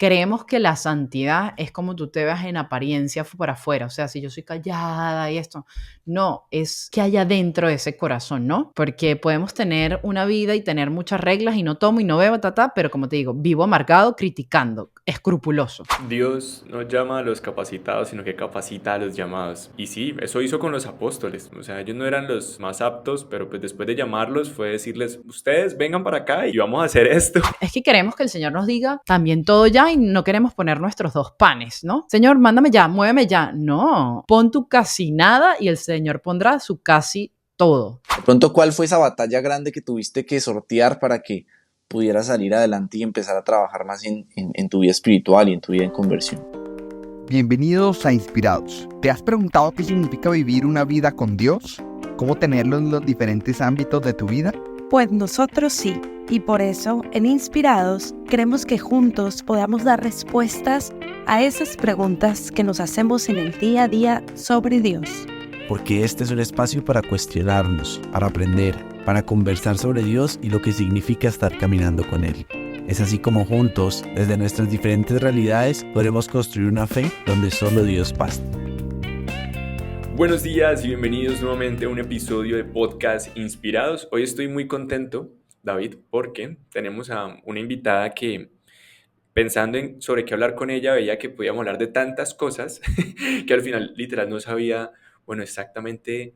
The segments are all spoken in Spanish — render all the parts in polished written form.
creemos que la santidad es como tú te veas en apariencia por afuera, o sea, si yo soy callada y esto, no, es que haya dentro de ese corazón, ¿no? Porque podemos tener una vida y tener muchas reglas y no tomo y no bebo, pero como te digo, vivo amargado, criticando, escrupuloso. Dios no llama a los capacitados, sino que capacita a los llamados. Y sí, eso hizo con los apóstoles. O sea, ellos no eran los más aptos, pero pues después de llamarlos fue decirles, ustedes vengan para acá y vamos a hacer esto. Es que queremos que el Señor nos diga también todo ya y no queremos poner nuestros dos panes, ¿no? Señor, mándame ya, muéveme ya. No, pon tu casi nada y el Señor pondrá su casi todo. De pronto, ¿cuál fue esa batalla grande que tuviste que sortear para que pudieras salir adelante y empezar a trabajar más en tu vida espiritual y en tu vida en conversión? Bienvenidos a Inspirados. ¿Te has preguntado qué significa vivir una vida con Dios? ¿Cómo tenerlo en los diferentes ámbitos de tu vida? Pues nosotros sí, y por eso en Inspirados queremos que juntos podamos dar respuestas a esas preguntas que nos hacemos en el día a día sobre Dios. Porque este es un espacio para cuestionarnos, para aprender, para conversar sobre Dios y lo que significa estar caminando con Él. Es así como juntos, desde nuestras diferentes realidades, podremos construir una fe donde solo Dios basta. Buenos días y bienvenidos nuevamente a un episodio de Podcast Inspirados. Hoy estoy muy contento, David, porque tenemos a una invitada que, pensando sobre qué hablar con ella, veía que podíamos hablar de tantas cosas que al final literal no sabía, bueno, exactamente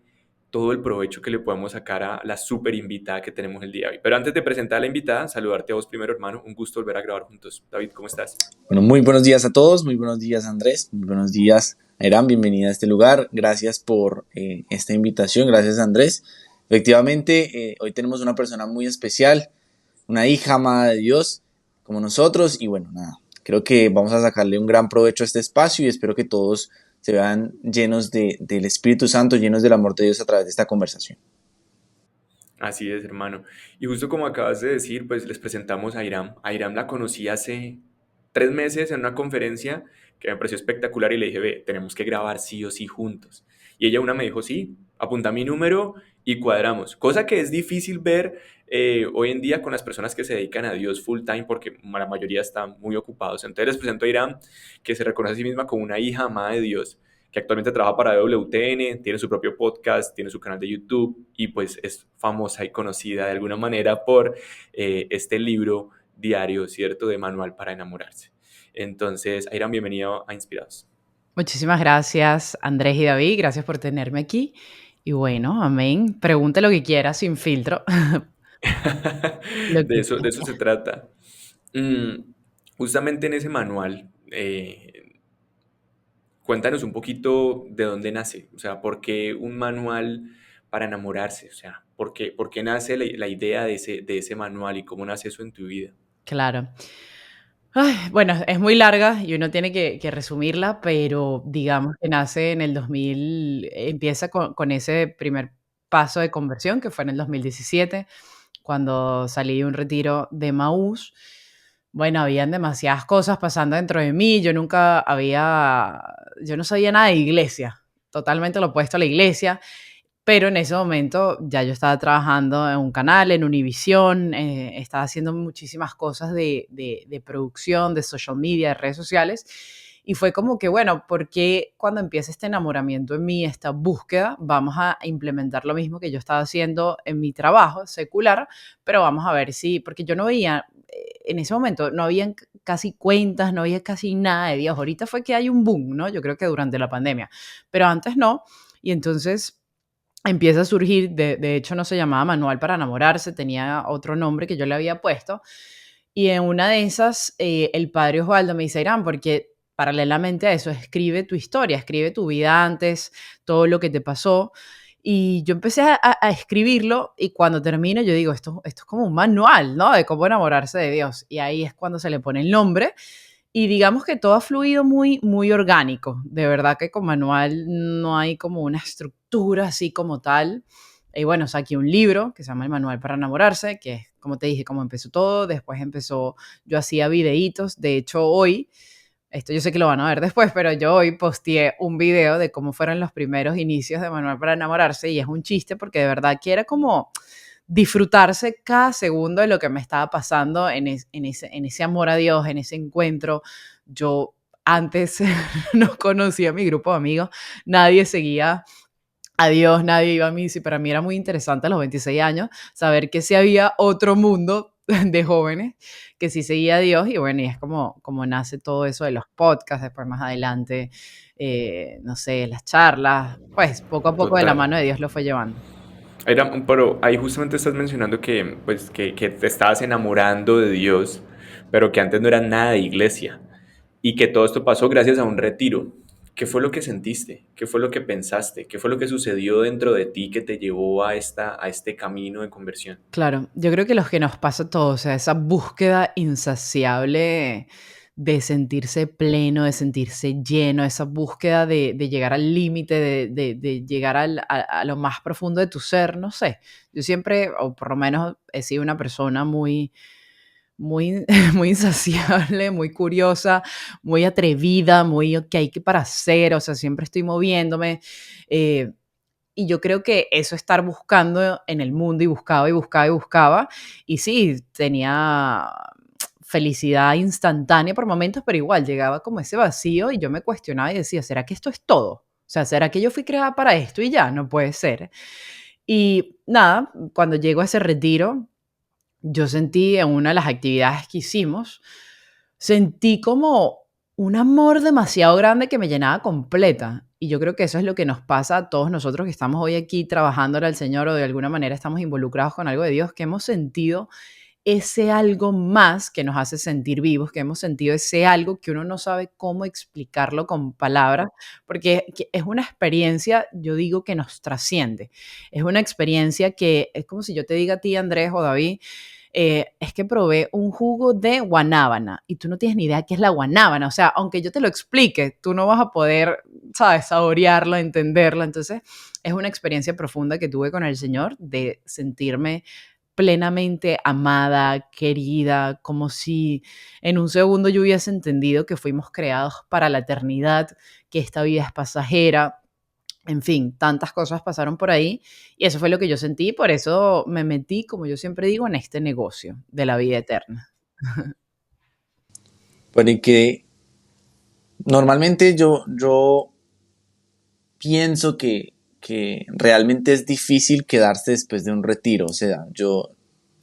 todo el provecho que le podemos sacar a la súper invitada que tenemos el día de hoy. Pero antes de presentar a la invitada, saludarte a vos primero, hermano. Un gusto volver a grabar juntos. David, ¿cómo estás? Bueno, muy buenos días a todos, muy buenos días Andrés, muy buenos días Airam, bienvenida a este lugar, gracias por esta invitación, gracias Andrés. Efectivamente, hoy tenemos una persona muy especial, una hija amada de Dios como nosotros y bueno, nada, creo que vamos a sacarle un gran provecho a este espacio y espero que todos se vean llenos del Espíritu Santo, llenos del amor de Dios a través de esta conversación. Así es, hermano. Y justo como acabas de decir, pues les presentamos a Airam. A Airam la conocí hace 3 meses en una conferencia que me pareció espectacular y le dije, ve, tenemos que grabar sí o sí juntos. Y ella una me dijo, sí, apunta mi número y cuadramos. Cosa que es difícil ver hoy en día con las personas que se dedican a Dios full time porque la mayoría están muy ocupados. Entonces les presento a Airam, que se reconoce a sí misma como una hija amada de Dios, que actualmente trabaja para WTN, tiene su propio podcast, tiene su canal de YouTube y pues es famosa y conocida de alguna manera por este libro diario, ¿cierto? De Manual para Enamorarse. Entonces, Airam, bienvenido a Inspirados. Muchísimas gracias, Andrés y David. Gracias por tenerme aquí. Y bueno, amén. Pregunte lo que quiera sin filtro. Lo De que eso se trata. Mm, Justamente en ese manual, cuéntanos un poquito de dónde nace, o sea, ¿por qué un manual para enamorarse? O sea, por qué nace la idea de ese manual y cómo nace eso en tu vida? Claro. Ay, bueno, es muy larga y uno tiene que resumirla, pero digamos que nace en el 2000, empieza con ese primer paso de conversión, que fue en el 2017, cuando salí de un retiro de Maús. Bueno, habían demasiadas cosas pasando dentro de mí, yo no sabía nada de iglesia, totalmente lo opuesto a la iglesia, pero en ese momento ya yo estaba trabajando en un canal, en Univisión, estaba haciendo muchísimas cosas de producción, de social media, de redes sociales. Y fue como que, bueno, ¿por qué cuando empieza este enamoramiento en mí, esta búsqueda, vamos a implementar lo mismo que yo estaba haciendo en mi trabajo secular, pero vamos a ver si, porque yo no veía, en ese momento no habían casi cuentas, no había casi nada de Dios. Ahorita fue que hay un boom, ¿no? Yo creo que durante la pandemia, pero antes no. Y entonces empieza a surgir, de hecho no se llamaba Manual para Enamorarse, tenía otro nombre que yo le había puesto, y en una de esas el padre Osvaldo me dice, Irán, porque paralelamente a eso, escribe tu historia, escribe tu vida antes, todo lo que te pasó, y yo empecé a escribirlo, y cuando termino yo digo, esto es como un manual, ¿no? De cómo enamorarse de Dios, y ahí es cuando se le pone el nombre, y digamos que todo ha fluido muy, muy orgánico. De verdad que con manual no hay como una estructura así como tal. Y bueno, saqué un libro que se llama El Manual para Enamorarse, que es, como te dije, cómo empezó todo. Después empezó, yo hacía videitos. De hecho, hoy, esto yo sé que lo van a ver después, pero yo hoy posteé un video de cómo fueron los primeros inicios de Manual para Enamorarse y es un chiste porque de verdad que era como disfrutarse cada segundo de lo que me estaba pasando en ese amor a Dios, en ese encuentro. Yo antes no conocía a mi grupo de amigos, nadie seguía a Dios, nadie iba a misa y para mí era muy interesante a los 26 años saber que sí había otro mundo de jóvenes que sí seguía a Dios y bueno, y es como nace todo eso de los podcasts, después más adelante, no sé, las charlas, pues poco a poco de la Total. mano de Dios lo fue llevando. Pero ahí justamente estás mencionando que, pues, que te estabas enamorando de Dios, pero que antes no era nada de iglesia y que todo esto pasó gracias a un retiro. ¿Qué fue lo que sentiste? ¿Qué fue lo que pensaste? ¿Qué fue lo que sucedió dentro de ti que te llevó a este camino de conversión? Claro, yo creo que los que nos pasa a todos, o sea, esa búsqueda insaciable de sentirse pleno, de sentirse lleno, esa búsqueda de llegar al límite, de llegar a lo más profundo de tu ser, no sé. Yo siempre, o por lo menos he sido una persona muy, muy insaciable, muy curiosa, muy atrevida, muy, ok, ¿qué para hacer? O sea, siempre estoy moviéndome. eh, y yo creo que eso estar buscando en el mundo y buscaba y buscaba y buscaba. Y sí, tenía felicidad instantánea por momentos, pero igual llegaba como ese vacío y yo me cuestionaba y decía, ¿será que esto es todo? O sea, ¿será que yo fui creada para esto y ya? No puede ser. Y nada, cuando llego a ese retiro, yo sentí en una de las actividades que hicimos, sentí como un amor demasiado grande que me llenaba completa. Y yo creo que eso es lo que nos pasa a todos nosotros que estamos hoy aquí trabajándole al Señor o de alguna manera estamos involucrados con algo de Dios, que hemos sentido ese algo más que nos hace sentir vivos, que hemos sentido ese algo que uno no sabe cómo explicarlo con palabras, porque es una experiencia, yo digo, que nos trasciende. Es una experiencia que es como si yo te diga a ti, Andrés o David, es que probé un jugo de guanábana y tú no tienes ni idea qué es la guanábana. O sea, aunque yo te lo explique, tú no vas a poder, ¿sabes?, saborearlo, entenderlo. Entonces, es una experiencia profunda que tuve con el Señor de sentirme plenamente amada, querida, como si en un segundo yo hubiese entendido que fuimos creados para la eternidad, que esta vida es pasajera. En fin, tantas cosas pasaron por ahí y eso fue lo que yo sentí, por eso me metí, como yo siempre digo, en este negocio de la vida eterna. Bueno, y que normalmente yo pienso que realmente es difícil quedarse después de un retiro. O sea, yo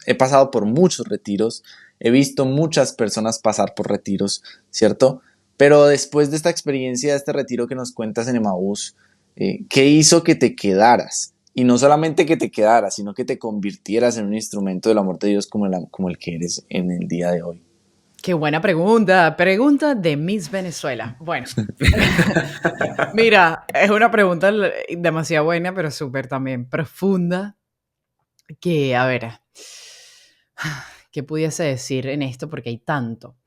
he pasado por muchos retiros, he visto muchas personas pasar por retiros, ¿cierto? Pero después de esta experiencia, de este retiro que nos cuentas en Emaús, ¿qué hizo que te quedaras? Y no solamente que te quedaras, sino que te convirtieras en un instrumento del amor de Dios como el que eres en el día de hoy. Qué buena pregunta, pregunta de Miss Venezuela. Bueno, mira, es una pregunta demasiado buena, pero súper también profunda, que, a ver, ¿qué pudiese decir en esto? Porque hay tanto.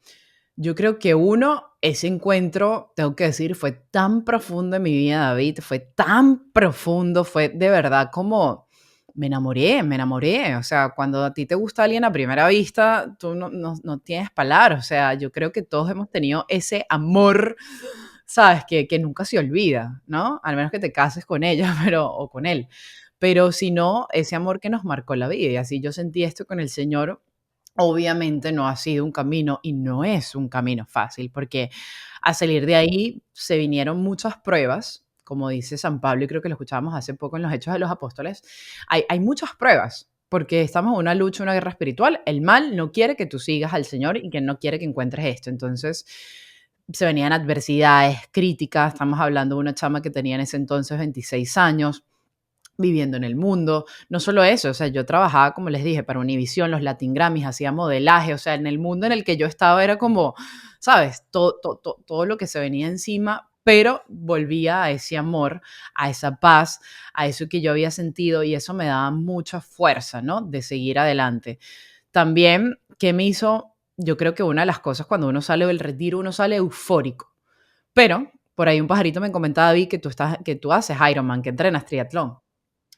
Yo creo que uno, ese encuentro, tengo que decir, fue tan profundo en mi vida, David, fue tan profundo, fue de verdad como me enamoré. O sea, cuando a ti te gusta alguien a primera vista, tú no tienes palabras. O sea, yo creo que todos hemos tenido ese amor, ¿sabes? Que nunca se olvida, ¿no? Al menos que te cases con ella, pero, o con él. Pero si no, ese amor que nos marcó la vida. Y así yo sentí esto con el Señor. Obviamente no ha sido un camino y no es un camino fácil, porque a salir de ahí se vinieron muchas pruebas, como dice San Pablo, y creo que lo escuchábamos hace poco en los Hechos de los Apóstoles. Hay muchas pruebas, porque estamos en una lucha, una guerra espiritual. El mal no quiere que tú sigas al Señor y que no quiere que encuentres esto. Entonces, se venían adversidades, críticas. Estamos hablando de una chama que tenía en ese entonces 26 años viviendo en el mundo. No solo eso, o sea, yo trabajaba, como les dije, para Univision, los Latin Grammys, hacía modelaje, o sea, en el mundo en el que yo estaba era como, ¿sabes? Todo lo que se venía encima, pero volvía a ese amor, a esa paz, a eso que yo había sentido y eso me daba mucha fuerza, ¿no? De seguir adelante. También, ¿qué me hizo? Yo creo que una de las cosas cuando uno sale del retiro, uno sale eufórico, pero por ahí un pajarito me comentaba, David, que tú haces Ironman, que entrenas triatlón.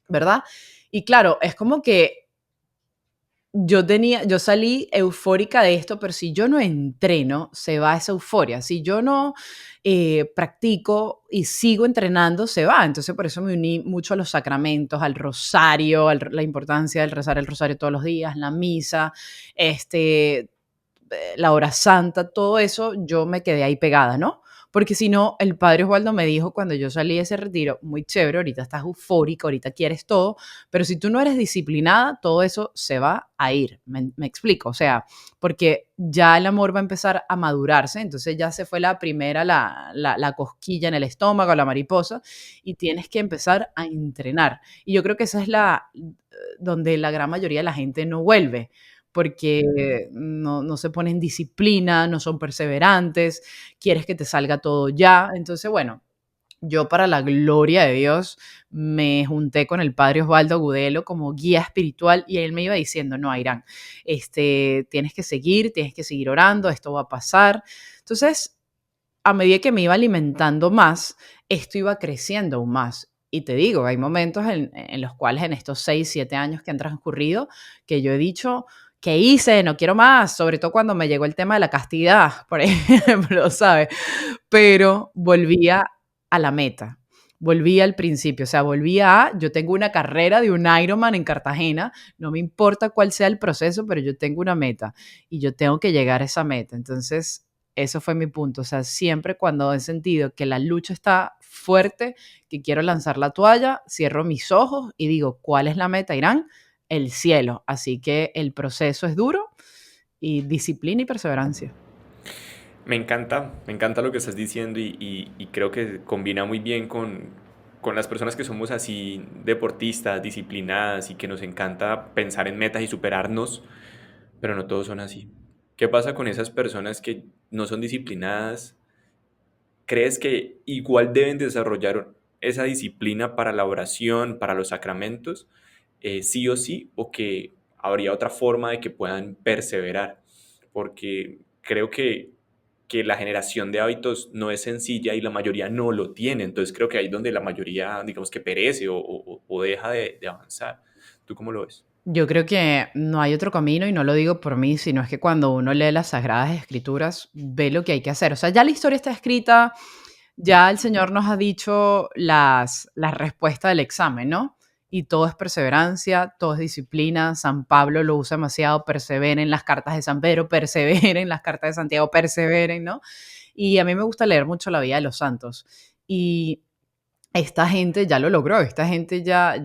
¿Verdad? Y claro, es como que yo salí eufórica de esto, pero si yo no entreno, se va esa euforia. Si yo no practico y sigo entrenando, se va. Entonces, por eso me uní mucho a los sacramentos, al rosario, la importancia del rezar el rosario todos los días, la misa, este, la hora santa, todo eso, yo me quedé ahí pegada, ¿no? Porque si no, el padre Osvaldo me dijo cuando yo salí de ese retiro, muy chévere, ahorita estás eufórica, ahorita quieres todo, pero si tú no eres disciplinada, todo eso se va a ir. Me explico, o sea, porque ya el amor va a empezar a madurarse, entonces ya se fue la primera, la cosquilla en el estómago, la mariposa, y tienes que empezar a entrenar. Y yo creo que esa es donde la gran mayoría de la gente no vuelve porque no se ponen disciplina, no son perseverantes, quieres que te salga todo ya. Entonces, bueno, yo para la gloria de Dios me junté con el padre Osvaldo Agudelo como guía espiritual y él me iba diciendo, no, Airán, tienes que seguir orando, esto va a pasar. Entonces, a medida que me iba alimentando más, esto iba creciendo aún más. Y te digo, hay momentos en los cuales en estos 6 7 años que han transcurrido, que yo he dicho, ¿qué hice? No quiero más, sobre todo cuando me llegó el tema de la castidad, por ejemplo, ¿sabes? Pero volvía a la meta, volvía al principio, o sea, volvía yo tengo una carrera de un Ironman en Cartagena, no me importa cuál sea el proceso, pero yo tengo una meta y yo tengo que llegar a esa meta. Entonces, eso fue mi punto, o sea, siempre cuando he sentido que la lucha está fuerte, que quiero lanzar la toalla, cierro mis ojos y digo, ¿cuál es la meta, Irán? El cielo. Así que el proceso es duro y disciplina y perseverancia. Me encanta lo que estás diciendo y creo que combina muy bien con las personas que somos así deportistas, disciplinadas y que nos encanta pensar en metas y superarnos, pero no todos son así. ¿Qué pasa con esas personas que no son disciplinadas? ¿Crees que igual deben desarrollar esa disciplina para la oración, para los sacramentos, sí o sí, o que habría otra forma de que puedan perseverar? Porque creo que la generación de hábitos no es sencilla y la mayoría no lo tiene. Entonces creo que ahí es donde la mayoría, digamos que perece o deja de avanzar. ¿Tú cómo lo ves? Yo creo que no hay otro camino y no lo digo por mí, sino es que cuando uno lee las Sagradas Escrituras, ve lo que hay que hacer. O sea, ya la historia está escrita, ya el Señor nos ha dicho las respuestas del examen, ¿no? Y todo es perseverancia, todo es disciplina. San Pablo lo usa demasiado, perseveren las cartas de San Pedro, perseveren las cartas de Santiago, perseveren, ¿no? Y a mí me gusta leer mucho la vida de los santos. Y esta gente ya lo logró, esta gente ya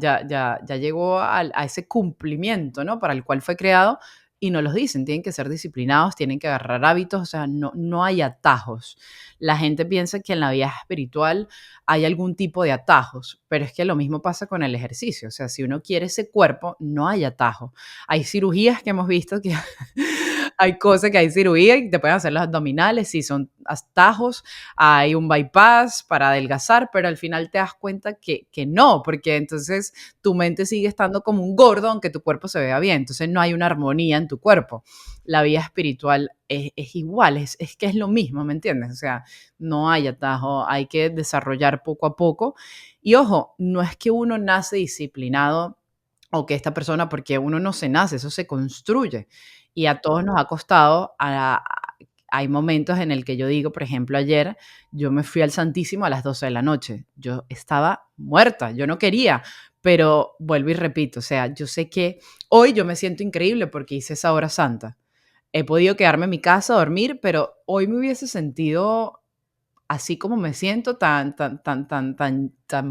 llegó a ese cumplimiento, ¿no? Para el cual fue creado y no los dicen, tienen que ser disciplinados, tienen que agarrar hábitos, o sea, no hay atajos. La gente piensa que en la vida espiritual hay algún tipo de atajos, pero es que lo mismo pasa con el ejercicio, o sea, si uno quiere ese cuerpo, no hay atajo. Hay cirugías que hemos visto que hay cosas que hay cirugía y te pueden hacer los abdominales, si son atajos, hay un bypass para adelgazar, pero al final te das cuenta que no, porque entonces tu mente sigue estando como un gordo aunque tu cuerpo se vea bien, entonces no hay una armonía en tu cuerpo. La vida espiritual es igual, es que es lo mismo, ¿me entiendes? O sea, no hay atajo, hay que desarrollar poco a poco. Y ojo, no es que uno nace disciplinado o que esta persona, porque uno no se nace, eso se construye. Y a todos nos ha costado, hay momentos en el que yo digo, por ejemplo, ayer yo me fui al Santísimo a las 12 de la noche. Yo estaba muerta, yo no quería, pero vuelvo y repito, o sea, yo sé que hoy yo me siento increíble porque hice esa hora santa. He podido quedarme en mi casa a dormir, pero hoy me hubiese sentido así como me siento tan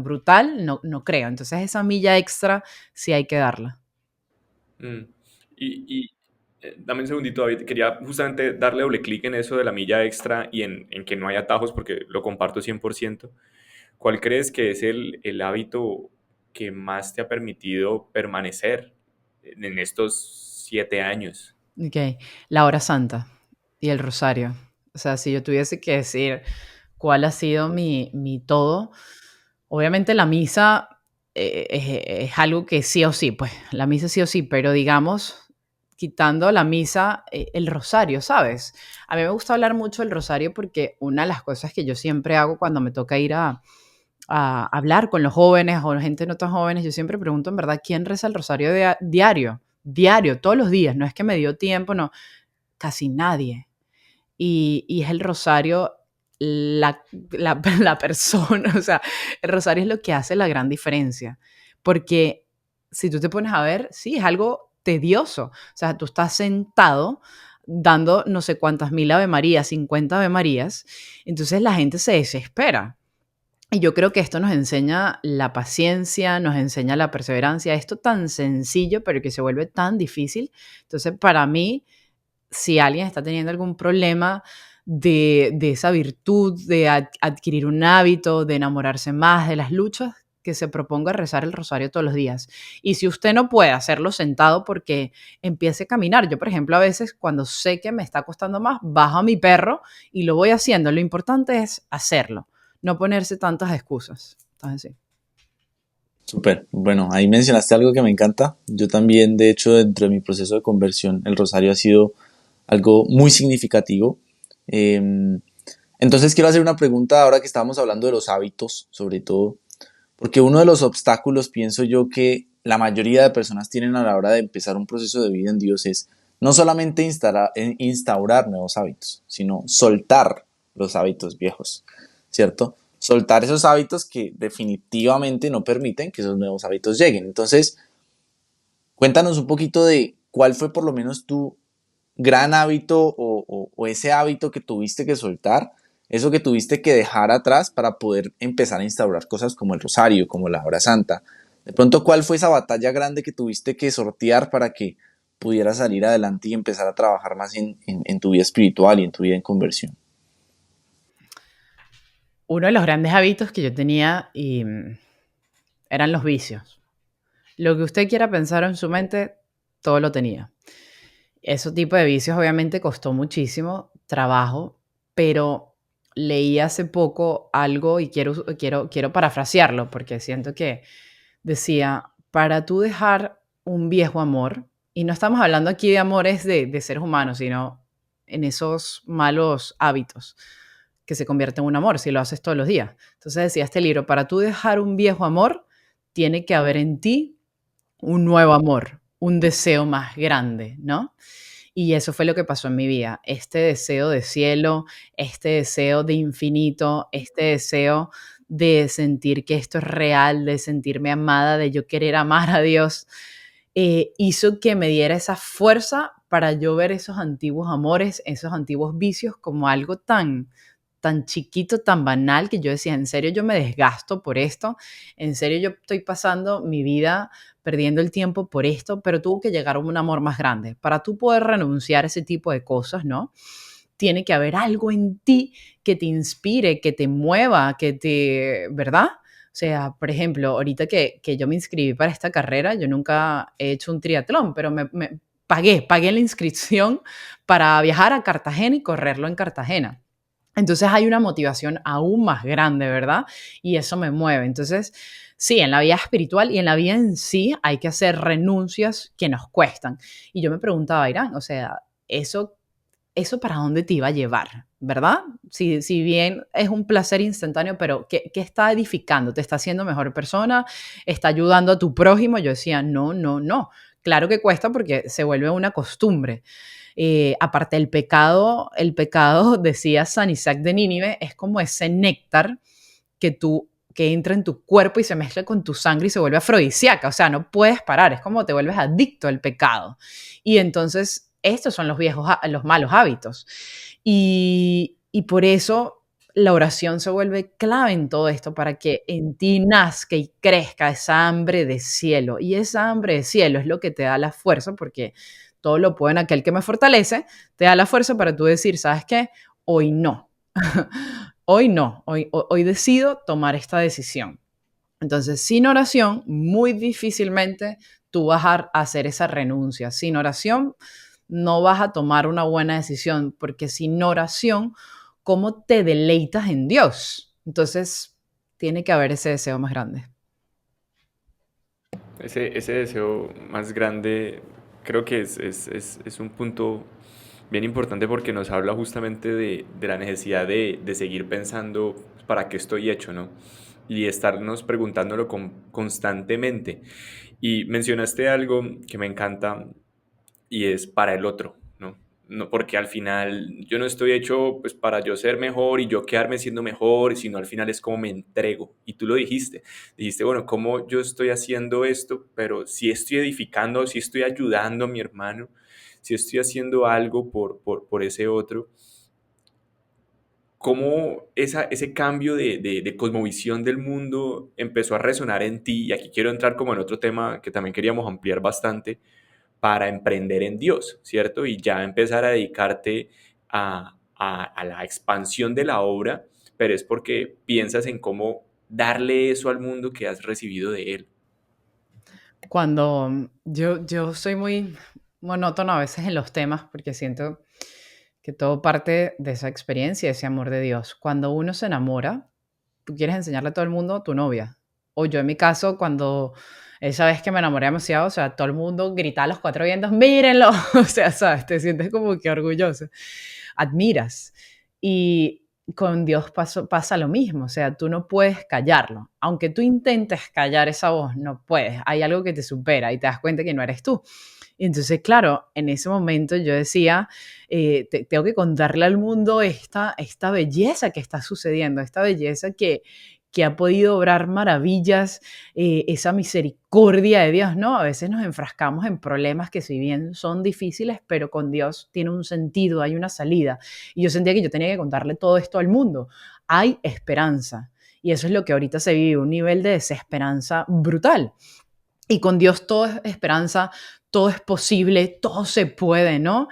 brutal, no creo. Entonces esa milla extra sí hay que darla. Mm. Dame un segundito, David. Quería justamente darle doble clic en eso de la milla extra y en que no hay atajos porque lo comparto 100%. ¿Cuál crees que es el hábito que más te ha permitido permanecer en estos 7 años? Ok, la hora santa y el rosario. O sea, si yo tuviese que decir cuál ha sido mi todo, obviamente la misa es algo que sí o sí, pues la misa sí o sí, pero digamos, quitando la misa, el rosario, ¿sabes? A mí me gusta hablar mucho del rosario porque una de las cosas que yo siempre hago cuando me toca ir a hablar con los jóvenes o gente no tan jóvenes, yo siempre pregunto en verdad quién reza el rosario diario. diario, todos los días, no es que me dio tiempo, no, casi nadie. Y es el rosario la persona, o sea, el rosario es lo que hace la gran diferencia, porque si tú te pones a ver, sí, es algo tedioso, o sea, tú estás sentado dando no sé cuántas mil Ave Marías, 50 Ave Marías, entonces la gente se desespera. Y yo creo que esto nos enseña la paciencia, nos enseña la perseverancia, esto tan sencillo, pero que se vuelve tan difícil. Entonces, para mí, si alguien está teniendo algún problema de esa virtud, de adquirir un hábito, de enamorarse más de las luchas, que se proponga rezar el rosario todos los días. Y si usted no puede hacerlo sentado, porque empiece a caminar. Yo, por ejemplo, a veces cuando sé que me está costando más, bajo a mi perro y lo voy haciendo. Lo importante es hacerlo, no ponerse tantas excusas. Entonces, sí. Súper. Bueno, ahí mencionaste algo que me encanta. Yo también, de hecho, dentro de mi proceso de conversión, el rosario ha sido algo muy significativo. Entonces quiero hacer una pregunta ahora que estábamos hablando de los hábitos, sobre todo, porque uno de los obstáculos, pienso yo, que la mayoría de personas tienen a la hora de empezar un proceso de vida en Dios es no solamente instaurar nuevos hábitos, sino soltar los hábitos viejos, ¿cierto? Soltar esos hábitos que definitivamente no permiten que esos nuevos hábitos lleguen. Entonces, cuéntanos un poquito de cuál fue por lo menos tu gran hábito o ese hábito que tuviste que soltar, eso que tuviste que dejar atrás para poder empezar a instaurar cosas como el rosario, como la hora santa. De pronto, ¿cuál fue esa batalla grande que tuviste que sortear para que pudieras salir adelante y empezar a trabajar más en tu vida espiritual y en tu vida en conversión? Uno de los grandes hábitos que yo tenía eran los vicios. Lo que usted quiera pensar en su mente, todo lo tenía. Ese tipo de vicios obviamente costó muchísimo trabajo, pero leí hace poco algo y quiero parafrasearlo porque siento que decía, para tú dejar un viejo amor, y no estamos hablando aquí de amores de seres humanos, sino en esos malos hábitos que se convierten en un amor si lo haces todos los días. Entonces decía este libro, para tú dejar un viejo amor, tiene que haber en ti un nuevo amor, un deseo más grande, ¿no? Y eso fue lo que pasó en mi vida. Este deseo de cielo, este deseo de infinito, este deseo de sentir que esto es real, de sentirme amada, de yo querer amar a Dios, hizo que me diera esa fuerza para yo ver esos antiguos amores, esos antiguos vicios como algo tan chiquito, tan banal, que yo decía, en serio yo me desgasto por esto, en serio yo estoy pasando mi vida perdiendo el tiempo por esto, pero tuvo que llegar a un amor más grande. Para tú poder renunciar a ese tipo de cosas, ¿no? Tiene que haber algo en ti que te inspire, que te mueva, que te, ¿verdad? O sea, por ejemplo, ahorita que yo me inscribí para esta carrera, yo nunca he hecho un triatlón, pero me pagué la inscripción para viajar a Cartagena y correrlo en Cartagena. Entonces hay una motivación aún más grande, ¿verdad? Y eso me mueve. Entonces, sí, en la vida espiritual y en la vida en sí hay que hacer renuncias que nos cuestan. Y yo me preguntaba, Irán, o sea, eso para dónde te iba a llevar, ¿verdad? Si bien es un placer instantáneo, pero ¿qué está edificando? ¿Te está haciendo mejor persona? ¿Está ayudando a tu prójimo? Yo decía, no, no, no. Claro que cuesta porque se vuelve una costumbre. Aparte el pecado, decía San Isaac de Nínive, es como ese néctar que entra en tu cuerpo y se mezcla con tu sangre y se vuelve afrodisíaca, o sea, no puedes parar, es como te vuelves adicto al pecado. Y entonces, estos son los malos hábitos. Y por eso la oración se vuelve clave en todo esto para que en ti nazca y crezca esa hambre de cielo. Y esa hambre de cielo es lo que te da la fuerza, porque todo lo puede en aquel que me fortalece, te da la fuerza para tú decir, ¿sabes qué? Hoy no. Hoy no, hoy decido tomar esta decisión. Entonces, sin oración, muy difícilmente tú vas a hacer esa renuncia. Sin oración, no vas a tomar una buena decisión, porque sin oración, ¿cómo te deleitas en Dios? Entonces, tiene que haber ese deseo más grande. Ese deseo más grande creo que es un punto bien importante porque nos habla justamente de la necesidad de seguir pensando para qué estoy hecho, ¿no? Y estarnos preguntándolo constantemente. Y mencionaste algo que me encanta y es para el otro, ¿no? No, porque al final yo no estoy hecho pues para yo ser mejor y yo quedarme siendo mejor, sino al final es como me entrego. Y tú lo dijiste, bueno, ¿cómo yo estoy haciendo esto? Pero si estoy edificando, si estoy ayudando a mi hermano, si estoy haciendo algo por ese otro, cómo ese cambio de cosmovisión del mundo empezó a resonar en ti, y aquí quiero entrar como en otro tema que también queríamos ampliar bastante, para emprender en Dios, ¿cierto? Y ya empezar a dedicarte a la expansión de la obra, pero es porque piensas en cómo darle eso al mundo que has recibido de Él. Cuando yo soy muy monótono a veces en los temas porque siento que todo parte de esa experiencia, ese amor de Dios. Cuando uno se enamora, tú quieres enseñarle a todo el mundo tu novia. O yo en mi caso, cuando esa vez que me enamoré demasiado, o sea, todo el mundo grita a los cuatro vientos, mírenlo, o sea, sabes, te sientes como que orgulloso, admiras. Y con Dios pasa lo mismo, o sea, tú no puedes callarlo. Aunque tú intentes callar esa voz, no puedes. Hay algo que te supera y te das cuenta que no eres tú. Y entonces, claro, en ese momento yo decía, tengo que contarle al mundo esta belleza que está sucediendo, esta belleza que ha podido obrar maravillas, esa misericordia de Dios, ¿no? A veces nos enfrascamos en problemas que si bien son difíciles, pero con Dios tiene un sentido, hay una salida. Y yo sentía que yo tenía que contarle todo esto al mundo. Hay esperanza. Y eso es lo que ahorita se vive, un nivel de desesperanza brutal. Y con Dios todo es esperanza, todo es posible, todo se puede, ¿no?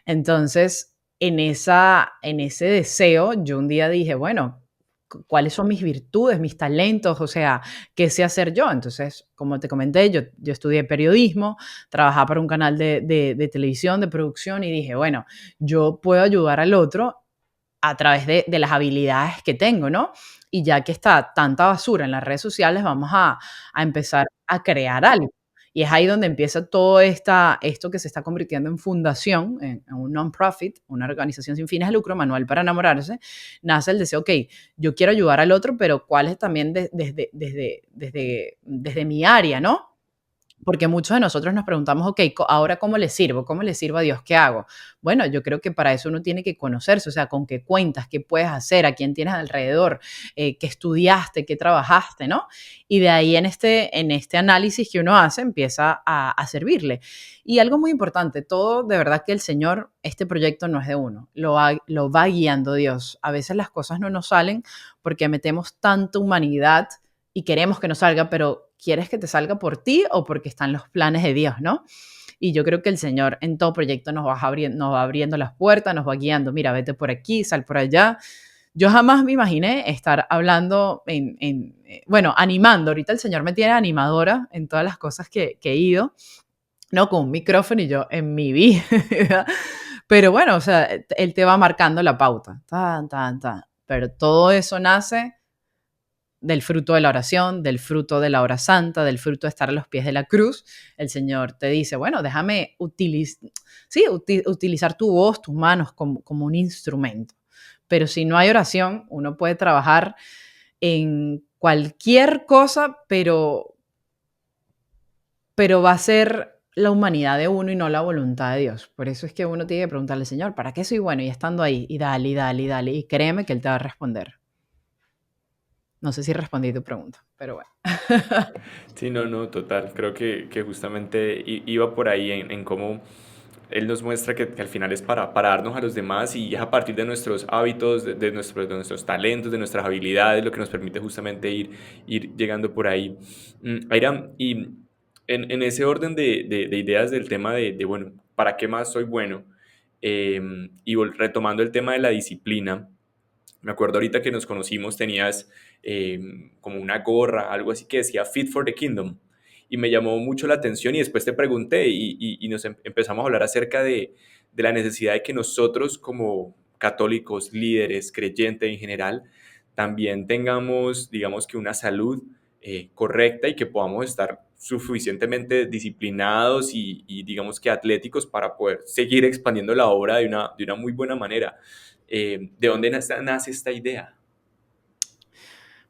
Entonces, en ese deseo, yo un día dije, bueno, ¿cuáles son mis virtudes, mis talentos? O sea, ¿qué sé hacer yo? Entonces, como te comenté, yo estudié periodismo, trabajaba para un canal de televisión, de producción, y dije, bueno, yo puedo ayudar al otro a través de las habilidades que tengo, ¿no? Y ya que está tanta basura en las redes sociales, vamos a empezar a crear algo. Y es ahí donde empieza todo esto que se está convirtiendo en fundación, en un non-profit, una organización sin fines de lucro, Manual para Enamorarse. Nace el deseo, ok, yo quiero ayudar al otro, pero ¿cuál es también desde mi área, ¿no? Porque muchos de nosotros nos preguntamos, ok, ahora ¿cómo le sirvo? ¿Cómo le sirvo a Dios? ¿Qué hago? Bueno, yo creo que para eso uno tiene que conocerse, o sea, con qué cuentas, qué puedes hacer, a quién tienes alrededor, qué estudiaste, qué trabajaste, ¿no? Y de ahí en este análisis que uno hace, empieza a servirle. Y algo muy importante, todo de verdad que el Señor, este proyecto no es de uno, lo va guiando Dios. A veces las cosas no nos salen porque metemos tanta humanidad y queremos que nos salga, pero ¿quieres que te salga por ti o porque están los planes de Dios, no? Y yo creo que el Señor en todo proyecto nos va abriendo las puertas, nos va guiando, mira, vete por aquí, sal por allá. Yo jamás me imaginé estar hablando bueno, animando. Ahorita el Señor me tiene animadora en todas las cosas que he ido, ¿no? Con un micrófono y yo en mi vida. Pero bueno, o sea, Él te va marcando la pauta. Tan, tan, tan. Pero todo eso nace del fruto de la oración, del fruto de la hora santa, del fruto de estar a los pies de la cruz. El Señor te dice, bueno, déjame utilizar tu voz, tus manos como un instrumento. Pero si no hay oración, uno puede trabajar en cualquier cosa, pero va a ser la humanidad de uno y no la voluntad de Dios. Por eso es que uno tiene que preguntarle, Señor, ¿para qué soy bueno? Y estando ahí, y dale, y dale, y dale, y créeme que Él te va a responder. No sé si respondí tu pregunta, pero bueno. Sí, no, no, total. Creo que justamente iba por ahí en cómo Él nos muestra que al final es para darnos a los demás, y es a partir de nuestros hábitos, de nuestros talentos, de nuestras habilidades, lo que nos permite justamente ir llegando por ahí. Airam, y en ese orden de ideas del tema bueno, ¿para qué más soy bueno? Y retomando el tema de la disciplina, me acuerdo ahorita que nos conocimos, tenías como una gorra, algo así que decía Fit for the Kingdom. Y me llamó mucho la atención, y después te pregunté y nos empezamos a hablar acerca de la necesidad de que nosotros como católicos, líderes, creyentes en general, también tengamos, digamos que una salud correcta, y que podamos estar suficientemente disciplinados y digamos que atléticos para poder seguir expandiendo la obra de una muy buena manera. ¿De dónde nace esta idea?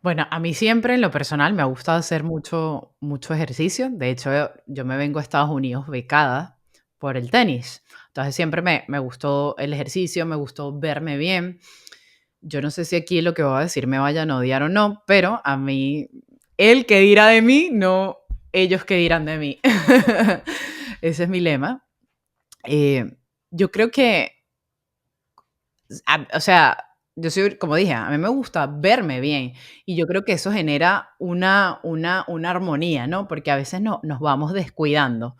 Bueno, a mí siempre en lo personal me ha gustado hacer mucho ejercicio. De hecho, yo me vengo a Estados Unidos becada por el tenis. Entonces siempre me gustó el ejercicio, me gustó verme bien. Yo no sé si aquí lo que voy a decir me vayan a odiar o no, pero a mí, el que dirá de mí, no ellos que dirán de mí. Ese es mi lema. Eh, yo creo que o sea, yo soy, como dije, a mí me gusta verme bien y yo creo que eso genera una armonía, ¿no? Porque a veces nos vamos descuidando.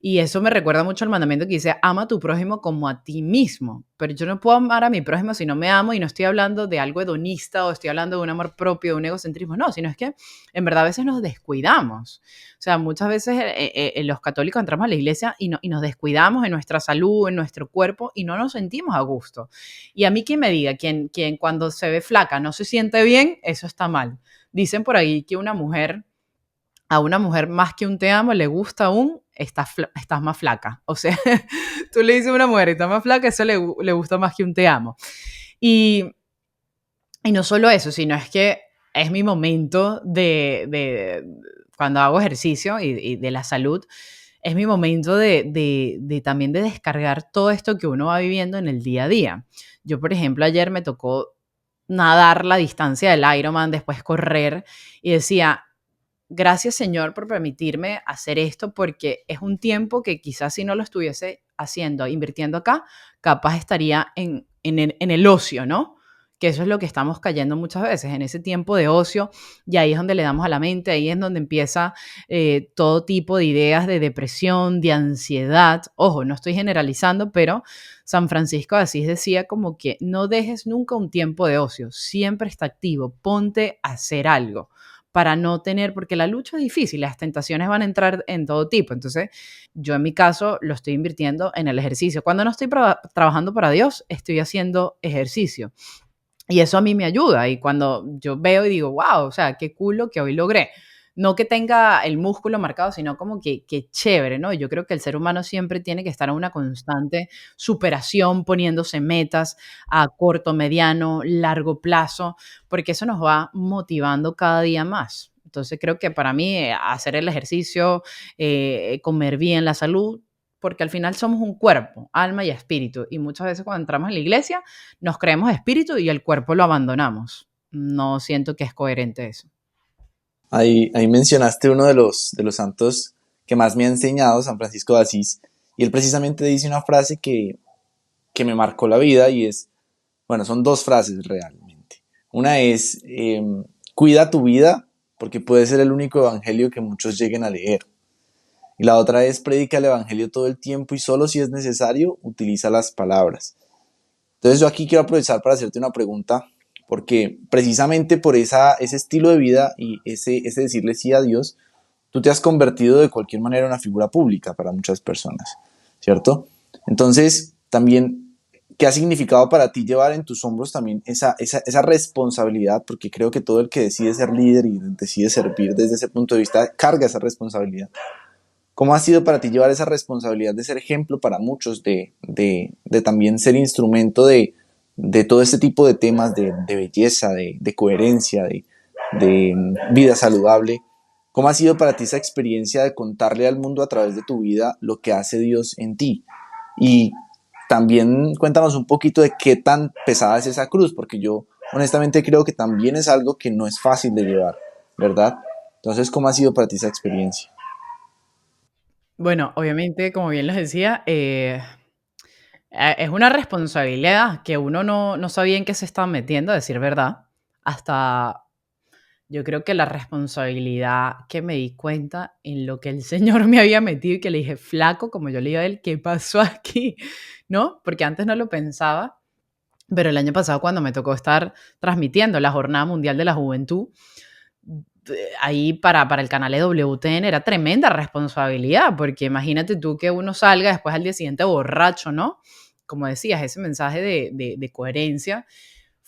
Y eso me recuerda mucho al mandamiento que dice, ama a tu prójimo como a ti mismo. Pero yo no puedo amar a mi prójimo si no me amo y no estoy hablando de algo hedonista o estoy hablando de un amor propio, de un egocentrismo. No, sino es que en verdad a veces nos descuidamos. O sea, muchas veces los católicos entramos a la iglesia y nos descuidamos en nuestra salud, en nuestro cuerpo y no nos sentimos a gusto. Y a mí quien me diga, quien cuando se ve flaca no se siente bien, eso está mal. Dicen por ahí que a una mujer más que un te amo le gusta un estás más flaca. O sea, tú le dices a una mujer estás más flaca, eso le gusta más que un te amo. Y, y no solo eso, sino es que es mi momento cuando hago ejercicio y de la salud, es mi momento de también de descargar todo esto que uno va viviendo en el día a día. Yo, por ejemplo, ayer me tocó nadar la distancia del Ironman, después correr y decía, gracias Señor por permitirme hacer esto porque es un tiempo que quizás si no lo estuviese haciendo, invirtiendo acá, capaz estaría en el ocio, ¿no? Que eso es lo que estamos cayendo muchas veces, en ese tiempo de ocio, y ahí es donde le damos a la mente, ahí es donde empieza todo tipo de ideas de depresión, de ansiedad. Ojo, no estoy generalizando, pero San Francisco de Asís decía como que no dejes nunca un tiempo de ocio, siempre está activo, ponte a hacer algo para no tener, porque la lucha es difícil, las tentaciones van a entrar en todo tipo. Entonces, yo en mi caso lo estoy invirtiendo en el ejercicio. Cuando no estoy trabajando para Dios, estoy haciendo ejercicio. Y eso a mí me ayuda. Y cuando yo veo y digo, wow, o sea, qué culo que hoy logré. No que tenga el músculo marcado, sino como que chévere, ¿no? Yo creo que el ser humano siempre tiene que estar en una constante superación, poniéndose metas a corto, mediano, largo plazo, porque eso nos va motivando cada día más. Entonces creo que para mí hacer el ejercicio, comer bien, la salud, porque al final somos un cuerpo, alma y espíritu. Y muchas veces cuando entramos en la iglesia nos creemos espíritu y el cuerpo lo abandonamos. No siento que es coherente eso. Ahí mencionaste uno de los santos que más me ha enseñado, San Francisco de Asís, y él precisamente dice una frase que me marcó la vida y es, bueno, son dos frases realmente. Una es, cuida tu vida porque puede ser el único evangelio que muchos lleguen a leer. Y la otra es, predica el evangelio todo el tiempo y solo si es necesario, utiliza las palabras. Entonces yo aquí quiero aprovechar para hacerte una pregunta, porque precisamente por ese estilo de vida y ese decirle sí a Dios, tú te has convertido de cualquier manera en una figura pública para muchas personas, ¿cierto? Entonces, también, ¿qué ha significado para ti llevar en tus hombros también esa responsabilidad? Porque creo que todo el que decide ser líder y decide servir desde ese punto de vista, carga esa responsabilidad. ¿Cómo ha sido para ti llevar esa responsabilidad de ser ejemplo para muchos, de también ser instrumento de todo este tipo de temas de belleza, de coherencia, de vida saludable? ¿Cómo ha sido para ti esa experiencia de contarle al mundo a través de tu vida lo que hace Dios en ti? Y también cuéntanos un poquito de qué tan pesada es esa cruz, porque yo honestamente creo que también es algo que no es fácil de llevar, ¿verdad? Entonces, ¿cómo ha sido para ti esa experiencia? Bueno, obviamente, como bien les decía, es una responsabilidad que uno no sabía en qué se estaba metiendo, a decir verdad, hasta yo creo que la responsabilidad que me di cuenta en lo que el Señor me había metido y que le dije, flaco, como yo le digo a él, ¿qué pasó aquí? ¿No? Porque antes no lo pensaba, pero el año pasado cuando me tocó estar transmitiendo la Jornada Mundial de la Juventud, ahí para el canal EWTN era tremenda responsabilidad, porque imagínate tú que uno salga después al día siguiente borracho, ¿no? Como decías, ese mensaje de coherencia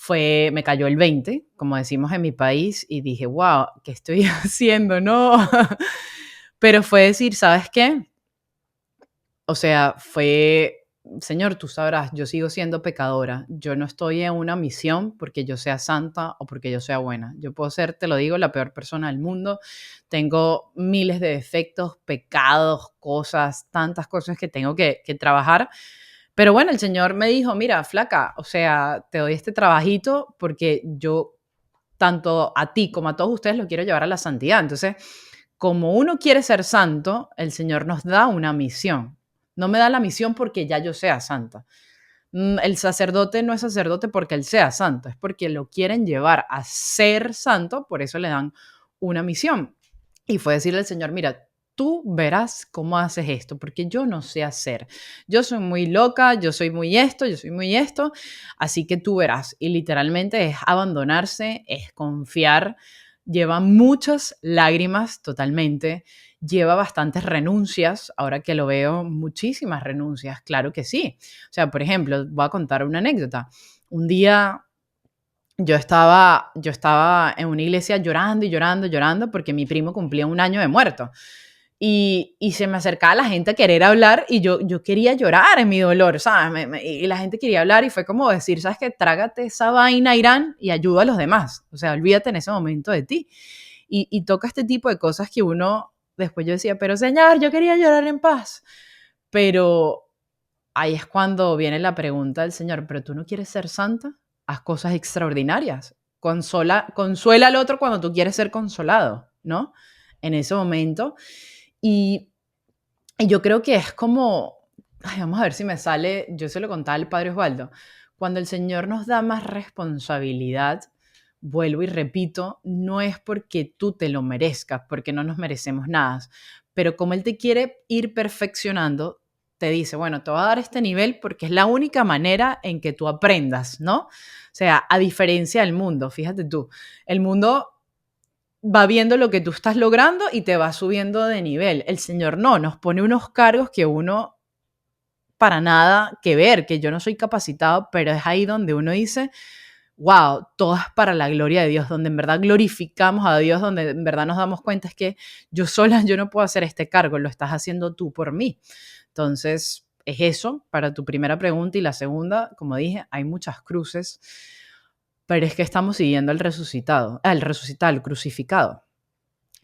me cayó el 20, como decimos en mi país, y dije, wow, ¿qué estoy haciendo? No. Pero fue decir, ¿sabes qué? O sea, fue Señor, tú sabrás, yo sigo siendo pecadora. Yo no estoy en una misión porque yo sea santa o porque yo sea buena. Yo puedo ser, te lo digo, la peor persona del mundo. Tengo miles de defectos, pecados, cosas, tantas cosas que tengo que trabajar. Pero bueno, el Señor me dijo, mira, flaca, o sea, te doy este trabajito porque yo, tanto a ti como a todos ustedes, lo quiero llevar a la santidad. Entonces, como uno quiere ser santo, el Señor nos da una misión. No me da la misión porque ya yo sea santa. El sacerdote no es sacerdote porque él sea santo, es porque lo quieren llevar a ser santo, por eso le dan una misión. Y fue decirle al Señor, mira, tú verás cómo haces esto, porque yo no sé hacer. Yo soy muy loca, yo soy muy esto, yo soy muy esto, así que tú verás. Y literalmente es abandonarse, es confiar, lleva muchas lágrimas totalmente, lleva bastantes renuncias, ahora que lo veo, muchísimas renuncias, claro que sí. O sea, por ejemplo, voy a contar una anécdota. Un día yo estaba en una iglesia llorando y llorando, llorando porque mi primo cumplía 1 año de muerto. Y se me acercaba la gente a querer hablar y yo quería llorar en mi dolor, ¿sabes? Y la gente quería hablar y fue como decir, ¿sabes qué? Trágate esa vaina, Irán, y ayuda a los demás. O sea, olvídate en ese momento de ti. Y toca este tipo de cosas que uno, después yo decía, pero Señor, yo quería llorar en paz. Pero ahí es cuando viene la pregunta del Señor, ¿pero tú no quieres ser santa? Haz cosas extraordinarias. Consuela al otro cuando tú quieres ser consolado, ¿no? En ese momento. Y, y yo creo que es como, ay, vamos a ver si me sale, yo se lo contaba al padre Osvaldo, cuando el Señor nos da más responsabilidad, vuelvo y repito, no es porque tú te lo merezcas, porque no nos merecemos nada, pero como Él te quiere ir perfeccionando, te dice, bueno, te voy a dar este nivel porque es la única manera en que tú aprendas, ¿no? O sea, a diferencia del mundo, fíjate tú, el mundo va viendo lo que tú estás logrando y te va subiendo de nivel. El Señor no, nos pone unos cargos que uno para nada que ver, que yo no soy capacitado, pero es ahí donde uno dice, wow, todo es para la gloria de Dios, donde en verdad glorificamos a Dios, donde en verdad nos damos cuenta es que yo sola, yo no puedo hacer este cargo, lo estás haciendo tú por mí. Entonces, es eso para tu primera pregunta y la segunda, como dije, hay muchas cruces, pero es que estamos siguiendo al crucificado, al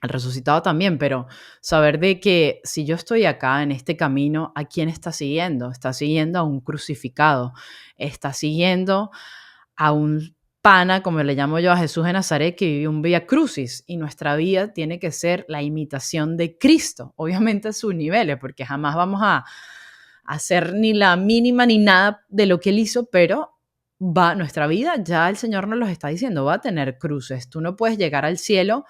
resucitado también, pero saber de que si yo estoy acá en este camino, ¿a quién está siguiendo? Está siguiendo a un crucificado, está siguiendo a un pana, como le llamo yo a Jesús de Nazaret, que vive un vía crucis, y nuestra vida tiene que ser la imitación de Cristo, obviamente a sus niveles, porque jamás vamos a hacer ni la mínima ni nada de lo que Él hizo, pero nuestra vida, ya el Señor nos los está diciendo, va a tener cruces. Tú no puedes llegar al cielo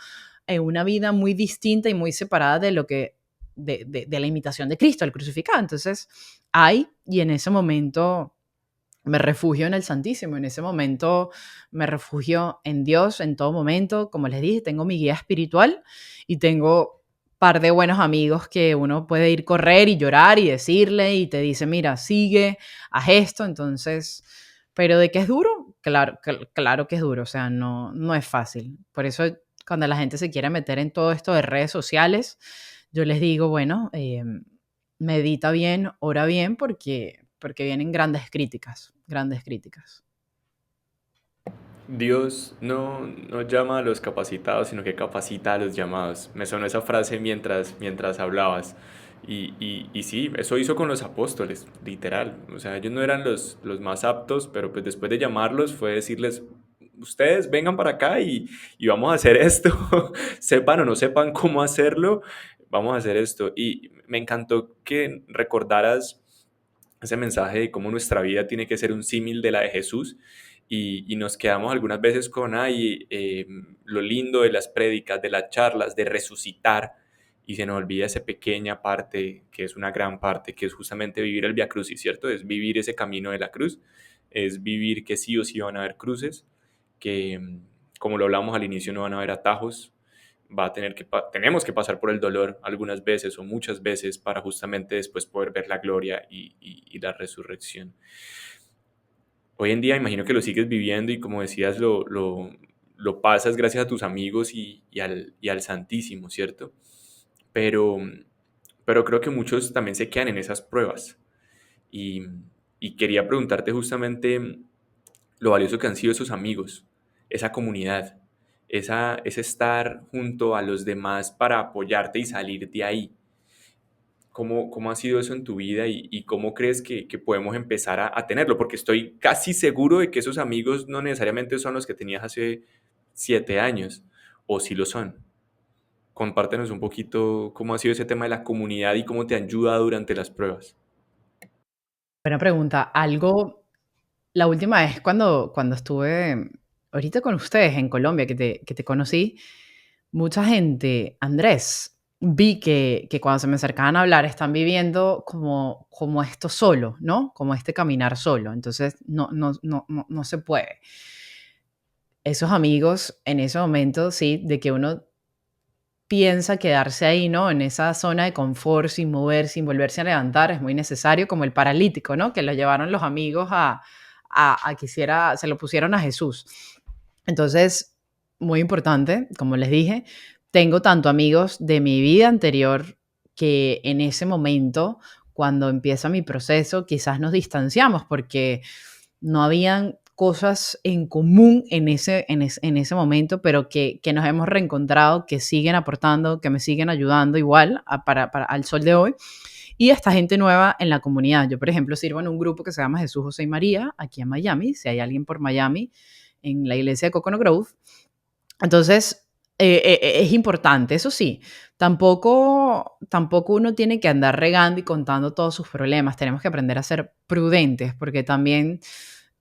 en una vida muy distinta y muy separada de lo que, de la imitación de Cristo, el crucificado. Entonces, y en ese momento me refugio en el Santísimo, en ese momento me refugio en Dios en todo momento. Como les dije, tengo mi guía espiritual y tengo par de buenos amigos que uno puede ir correr y llorar y decirle y te dice, mira, sigue, haz esto. Entonces, pero de que es duro, claro, claro que es duro, o sea, no es fácil. Por eso cuando la gente se quiere meter en todo esto de redes sociales, yo les digo, bueno, medita bien, ora bien, porque vienen grandes críticas, grandes críticas. Dios no llama a los capacitados, sino que capacita a los llamados. Me sonó esa frase mientras hablabas. Y sí, eso hizo con los apóstoles, literal. O sea, ellos no eran los más aptos, pero pues después de llamarlos fue decirles, ustedes vengan para acá y vamos a hacer esto. Sepan o no sepan cómo hacerlo, vamos a hacer esto. Y me encantó que recordaras ese mensaje de cómo nuestra vida tiene que ser un símil de la de Jesús y nos quedamos algunas veces con lo lindo de las prédicas, de las charlas, de resucitar y se nos olvida esa pequeña parte que es una gran parte, que es justamente vivir el Vía Crucis, ¿cierto? Es vivir ese camino de la cruz, es vivir que sí o sí van a haber cruces, que como lo hablamos al inicio no van a haber atajos, tenemos que pasar por el dolor algunas veces o muchas veces para justamente después poder ver la gloria y la resurrección. Hoy en día imagino que lo sigues viviendo y como decías, lo pasas gracias a tus amigos y al Santísimo, ¿cierto? Pero, pero creo que muchos también se quedan en esas pruebas Y, y quería preguntarte justamente lo valioso que han sido esos amigos, esa comunidad, ese estar junto a los demás para apoyarte y salir de ahí. ¿Cómo ha sido eso en tu vida y cómo crees que podemos empezar a tenerlo? Porque estoy casi seguro de que esos amigos no necesariamente son los que tenías hace 7 años, o si lo son. Compártenos un poquito cómo ha sido ese tema de la comunidad y cómo te han ayudado durante las pruebas. Buena pregunta. Algo, la última vez cuando estuve ahorita con ustedes en Colombia, que te conocí, mucha gente, Andrés, vi que cuando se me acercaban a hablar están viviendo como esto solo, ¿no? Como este caminar solo. Entonces, no se puede. Esos amigos en ese momento, sí, de que uno piensa quedarse ahí, ¿no? En esa zona de confort, sin mover, sin volverse a levantar, es muy necesario, como el paralítico, ¿no? Que lo llevaron los amigos a que se lo pusieron a Jesús. Entonces, muy importante, como les dije, tengo tanto amigos de mi vida anterior que en ese momento, cuando empieza mi proceso, quizás nos distanciamos porque no habían cosas en común en ese momento, pero que nos hemos reencontrado, que siguen aportando, que me siguen ayudando igual al sol de hoy. Y esta gente nueva en la comunidad. Yo, por ejemplo, sirvo en un grupo que se llama Jesús, José y María, aquí en Miami, si hay alguien por Miami, en la iglesia de Coconut Grove. Entonces, es importante, eso sí, tampoco uno tiene que andar regando y contando todos sus problemas. Tenemos que aprender a ser prudentes, porque también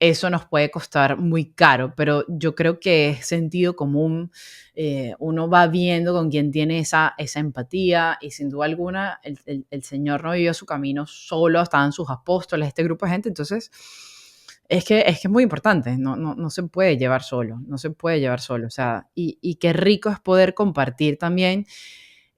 eso nos puede costar muy caro, pero yo creo que es sentido común. Uno va viendo con quién tiene esa empatía y sin duda alguna el Señor no vivió su camino solo, estaban sus apóstoles, este grupo de gente. Entonces es muy importante, no se puede llevar solo, no se puede llevar solo, o sea, y qué rico es poder compartir también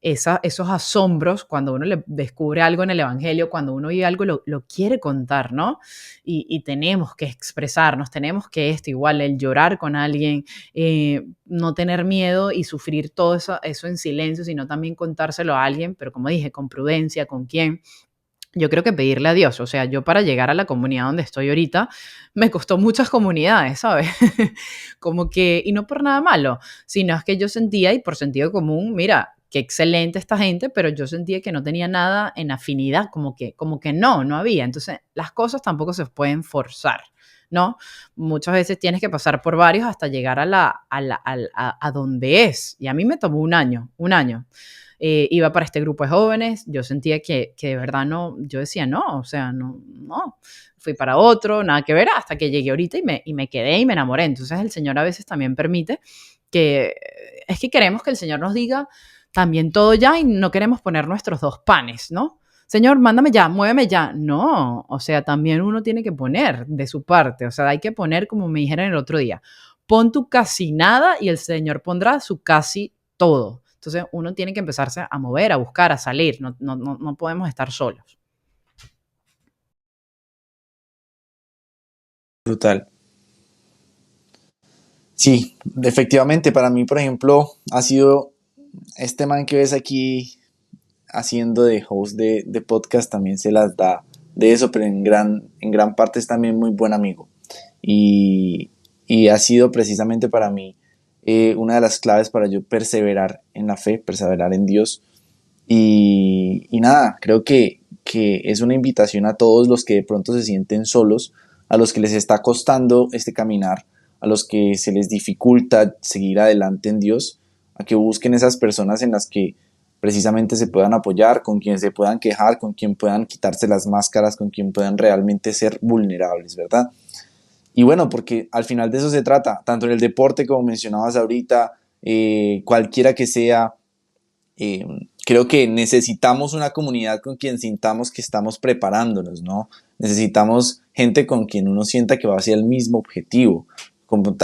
esos asombros cuando uno le descubre algo en el Evangelio, cuando uno vive algo, lo quiere contar, ¿no? Y tenemos que expresarnos, tenemos que igual, el llorar con alguien, no tener miedo y sufrir todo eso en silencio, sino también contárselo a alguien, pero como dije, con prudencia, con quién. Yo creo que pedirle a Dios, o sea, yo para llegar a la comunidad donde estoy ahorita, me costó muchas comunidades, ¿sabes? Como que, y no por nada malo, sino es que yo sentía, y por sentido común, mira, qué excelente esta gente, pero yo sentía que no tenía nada en afinidad, como que no había. Entonces, las cosas tampoco se pueden forzar, ¿no? Muchas veces tienes que pasar por varios hasta llegar a donde es. Y a mí me tomó un año. Iba para este grupo de jóvenes, yo sentía que de verdad no, yo decía no, o sea, no, fui para otro, nada que ver, hasta que llegué ahorita y me quedé y me enamoré. Entonces el Señor a veces también permite que, es que queremos que el Señor nos diga también todo ya y no queremos poner nuestros dos panes, ¿no? Señor, mándame ya, muéveme ya. No, o sea, también uno tiene que poner de su parte, o sea, hay que poner como me dijeron el otro día, pon tu casi nada y el Señor pondrá su casi todo. Entonces uno tiene que empezarse a mover, a buscar, a salir. No podemos estar solos. Brutal. Sí, efectivamente, para mí, por ejemplo, ha sido este man que ves aquí haciendo de host de podcast, también se las da de eso, pero en gran parte es también muy buen amigo. Y, y ha sido precisamente para mí una de las claves para yo perseverar en la fe, perseverar en Dios. Y nada, creo que es una invitación a todos los que de pronto se sienten solos, a los que les está costando este caminar, a los que se les dificulta seguir adelante en Dios, a que busquen esas personas en las que precisamente se puedan apoyar, con quien se puedan quejar, con quien puedan quitarse las máscaras, con quien puedan realmente ser vulnerables, ¿verdad? Y bueno, porque al final de eso se trata, tanto en el deporte como mencionabas ahorita, cualquiera que sea, eh, creo que necesitamos una comunidad con quien sintamos que estamos preparándonos, ¿no? Necesitamos gente con quien uno sienta que va hacia el mismo objetivo.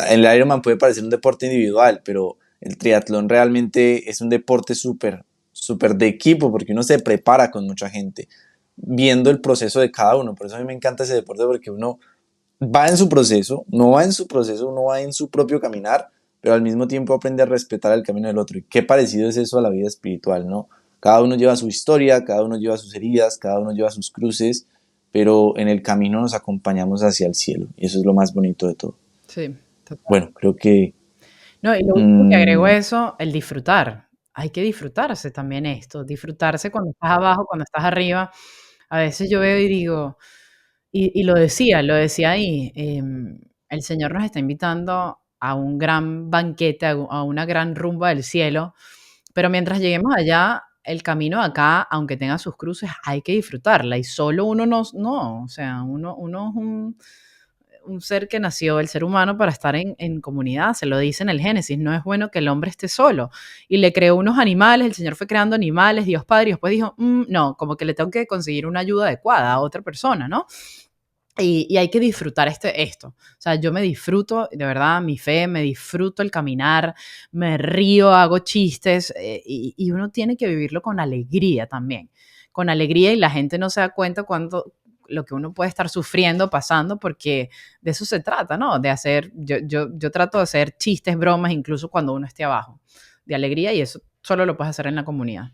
El Ironman puede parecer un deporte individual, pero el triatlón realmente es un deporte súper, súper de equipo, porque uno se prepara con mucha gente, viendo el proceso de cada uno. Por eso a mí me encanta ese deporte, porque uno va en su proceso, no va en su proceso, uno va en su propio caminar, pero al mismo tiempo aprende a respetar el camino del otro. Y qué parecido es eso a la vida espiritual, ¿no? Cada uno lleva su historia, cada uno lleva sus heridas, cada uno lleva sus cruces, pero en el camino nos acompañamos hacia el cielo y eso es lo más bonito de todo. Sí, total. Bueno, creo que No, y lo último que agrego a eso, el disfrutar. Hay que disfrutarse también esto, disfrutarse cuando estás abajo, cuando estás arriba. A veces yo veo y digo, y lo decía ahí, el Señor nos está invitando a un gran banquete, a una gran rumba del cielo, pero mientras lleguemos allá, el camino acá, aunque tenga sus cruces, hay que disfrutarla y solo uno no, o sea, uno es un ser que nació, el ser humano, para estar en comunidad, se lo dice en el Génesis, no es bueno que el hombre esté solo. Y le creó unos animales, el Señor fue creando animales, Dios Padre, y después dijo, no, como que le tengo que conseguir una ayuda adecuada a otra persona, ¿no? Y hay que disfrutar esto. O sea, yo me disfruto, de verdad, mi fe, me disfruto el caminar, me río, hago chistes, y uno tiene que vivirlo con alegría también. Con alegría y la gente no se da cuenta cuando lo que uno puede estar sufriendo, pasando, porque de eso se trata, ¿no? De hacer, yo trato de hacer chistes, bromas, incluso cuando uno esté abajo, de alegría, y eso solo lo puedes hacer en la comunidad.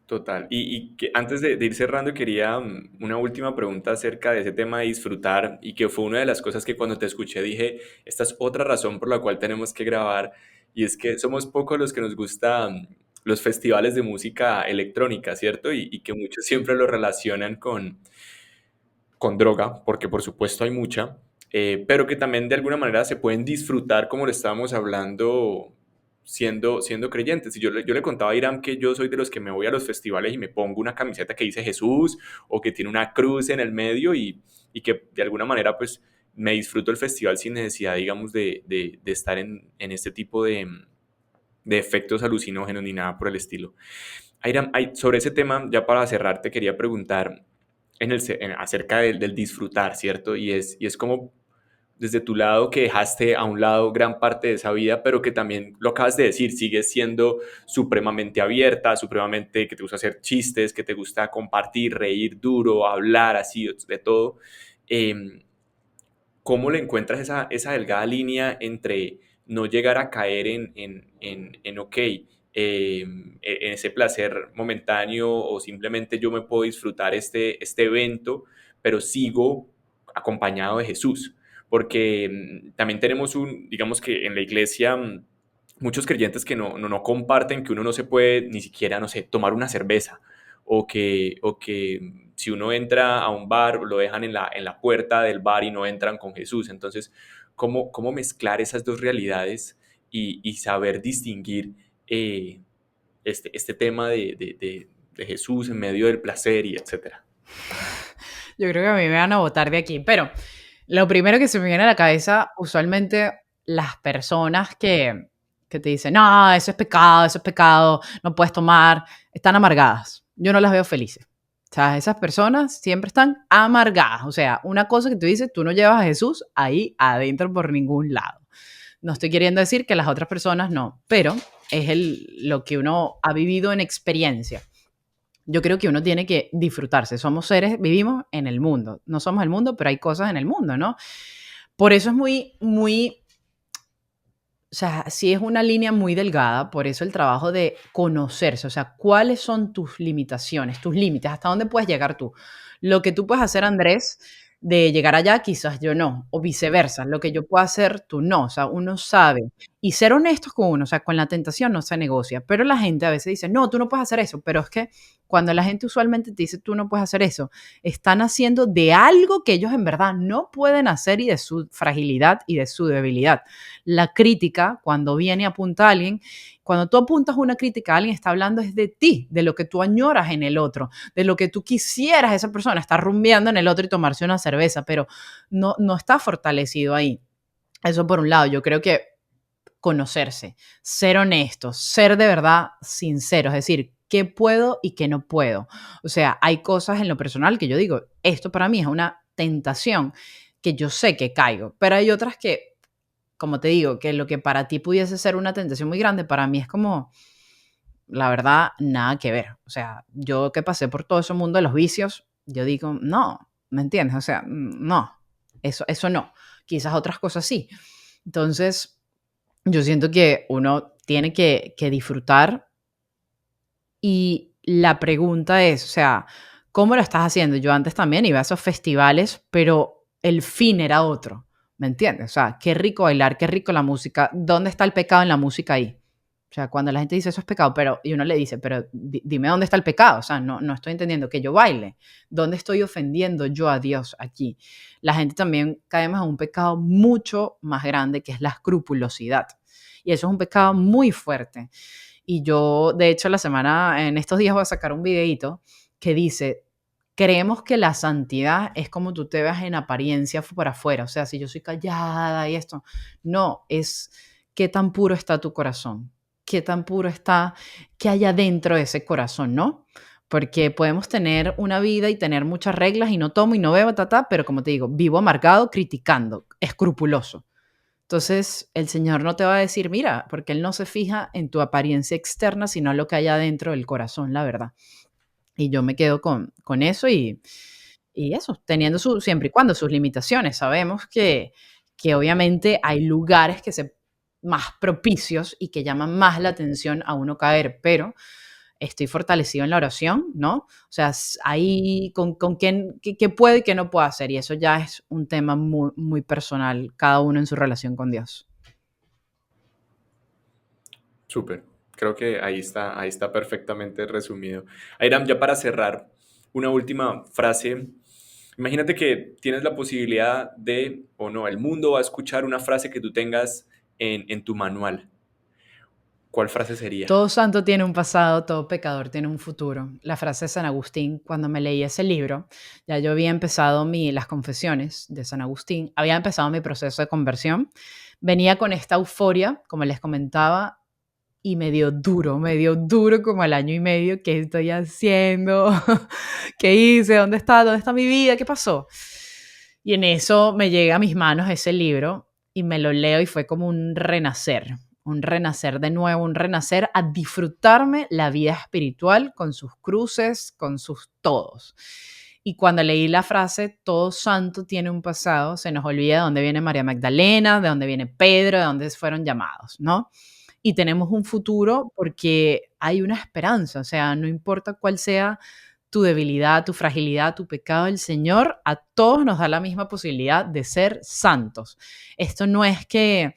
Total. Y que antes de ir cerrando, quería una última pregunta acerca de ese tema de disfrutar y que fue una de las cosas que cuando te escuché dije, esta es otra razón por la cual tenemos que grabar y es que somos pocos los que nos gustan los festivales de música electrónica, ¿cierto? Y que muchos siempre lo relacionan con droga, porque por supuesto hay mucha, pero que también de alguna manera se pueden disfrutar como lo estábamos hablando siendo creyentes. Y yo le contaba a Iram que yo soy de los que me voy a los festivales y me pongo una camiseta que dice Jesús o que tiene una cruz en el medio y que de alguna manera pues me disfruto el festival sin necesidad, digamos, de estar en este tipo de efectos alucinógenos ni nada por el estilo. Iram, sobre ese tema, ya para cerrar, te quería preguntar acerca del disfrutar, ¿cierto? Y es como desde tu lado que dejaste a un lado gran parte de esa vida, pero que también lo acabas de decir, sigues siendo supremamente abierta, supremamente que te gusta hacer chistes, que te gusta compartir, reír duro, hablar así, de todo. Eh, ¿Cómo le encuentras esa delgada línea no llegar a caer en ok, en ese placer momentáneo o simplemente yo me puedo disfrutar este evento, pero sigo acompañado de Jesús? Porque también tenemos digamos que en la iglesia, muchos creyentes que no comparten que uno no se puede ni siquiera, no sé, tomar una cerveza o que si uno entra a un bar, lo dejan en la puerta del bar y no entran con Jesús. Entonces, ¿cómo mezclar esas dos realidades y saber distinguir este tema de Jesús en medio del placer y etcétera? Yo creo que a mí me van a botar de aquí, pero lo primero que se me viene a la cabeza, usualmente las personas que te dicen, no, eso es pecado, no puedes tomar, están amargadas. Yo no las veo felices. O sea, esas personas siempre están amargadas. O sea, una cosa que tú dices, tú no llevas a Jesús ahí adentro por ningún lado. No estoy queriendo decir que las otras personas no, pero es lo que uno ha vivido en experiencia. Yo creo que uno tiene que disfrutarse. Somos seres, vivimos en el mundo. No somos el mundo, pero hay cosas en el mundo, ¿no? Por eso es muy, o sea, sí es una línea muy delgada, por eso el trabajo de conocerse, o sea, cuáles son tus limitaciones, tus límites, hasta dónde puedes llegar tú. Lo que tú puedes hacer, Andrés, de llegar allá, quizás yo no, o viceversa, lo que yo puedo hacer, tú no, o sea, uno sabe. Y ser honestos con uno, o sea, con la tentación no se negocia, pero la gente a veces dice, no, tú no puedes hacer eso, pero es que cuando la gente usualmente te dice, tú no puedes hacer eso, están haciendo de algo que ellos en verdad no pueden hacer y de su fragilidad y de su debilidad. La crítica, cuando viene a apuntar a alguien, cuando tú apuntas una crítica a alguien, está hablando es de ti, de lo que tú añoras en el otro, de lo que tú quisieras esa persona, estar rumbeando en el otro y tomarse una cerveza, pero no está fortalecido ahí. Eso por un lado, yo creo que conocerse, ser honestos, ser de verdad sinceros, es decir, qué puedo y qué no puedo. O sea, hay cosas en lo personal que yo digo, esto para mí es una tentación que yo sé que caigo, pero hay otras que, como te digo, que lo que para ti pudiese ser una tentación muy grande, para mí es como, la verdad, nada que ver. O sea, yo que pasé por todo ese mundo de los vicios, yo digo, no, ¿me entiendes? O sea, no, eso no. Quizás otras cosas sí. Entonces, yo siento que uno tiene que disfrutar y la pregunta es, o sea, ¿cómo lo estás haciendo? Yo antes también iba a esos festivales, pero el fin era otro, ¿me entiendes? O sea, qué rico bailar, qué rico la música. ¿Dónde está el pecado en la música ahí? O sea, cuando la gente dice eso es pecado, pero y uno le dice, pero dime dónde está el pecado. O sea, no estoy entendiendo que yo baile. ¿Dónde estoy ofendiendo yo a Dios aquí? La gente también caemos en un pecado mucho más grande, que es la escrupulosidad. Y eso es un pecado muy fuerte. Y yo, de hecho, en estos días voy a sacar un videíto que dice, creemos que la santidad es como tú te veas en apariencia por afuera. O sea, si yo soy callada y esto. No, es qué tan puro está tu corazón. Qué tan puro está, qué hay adentro de ese corazón, ¿no? Porque podemos tener una vida y tener muchas reglas y no tomo y no bebo, pero como te digo, vivo amargado, criticando, escrupuloso. Entonces, el Señor no te va a decir, mira, porque Él no se fija en tu apariencia externa, sino en lo que hay adentro del corazón, la verdad. Y yo me quedo con eso y eso, teniendo siempre y cuando sus limitaciones. Sabemos que obviamente hay lugares que se más propicios y que llaman más la atención a uno caer, pero estoy fortalecido en la oración, ¿no? O sea, ahí con quién, qué puede y qué no puede hacer. Y eso ya es un tema muy, muy personal, cada uno en su relación con Dios. Súper. Creo que ahí está perfectamente resumido. Airam, ya para cerrar, una última frase. Imagínate que tienes la posibilidad de, o no, el mundo va a escuchar una frase que tú tengas en tu manual. ¿Cuál frase sería? Todo santo tiene un pasado, todo pecador tiene un futuro. La frase de San Agustín, cuando me leí ese libro, ya yo había empezado las confesiones de San Agustín, había empezado mi proceso de conversión, venía con esta euforia, como les comentaba, y me dio duro como el año y medio, ¿qué estoy haciendo? ¿Qué hice? ¿Dónde está? ¿Dónde está mi vida? ¿Qué pasó? Y en eso me llega a mis manos ese libro y me lo leo y fue como un renacer de nuevo, un renacer a disfrutarme la vida espiritual con sus cruces, con sus todos. Y cuando leí la frase, todo santo tiene un pasado, se nos olvida de dónde viene María Magdalena, de dónde viene Pedro, de dónde fueron llamados, ¿no? Y tenemos un futuro porque hay una esperanza, o sea, no importa cuál sea tu debilidad, tu fragilidad, tu pecado, el Señor a todos nos da la misma posibilidad de ser santos. Esto no es que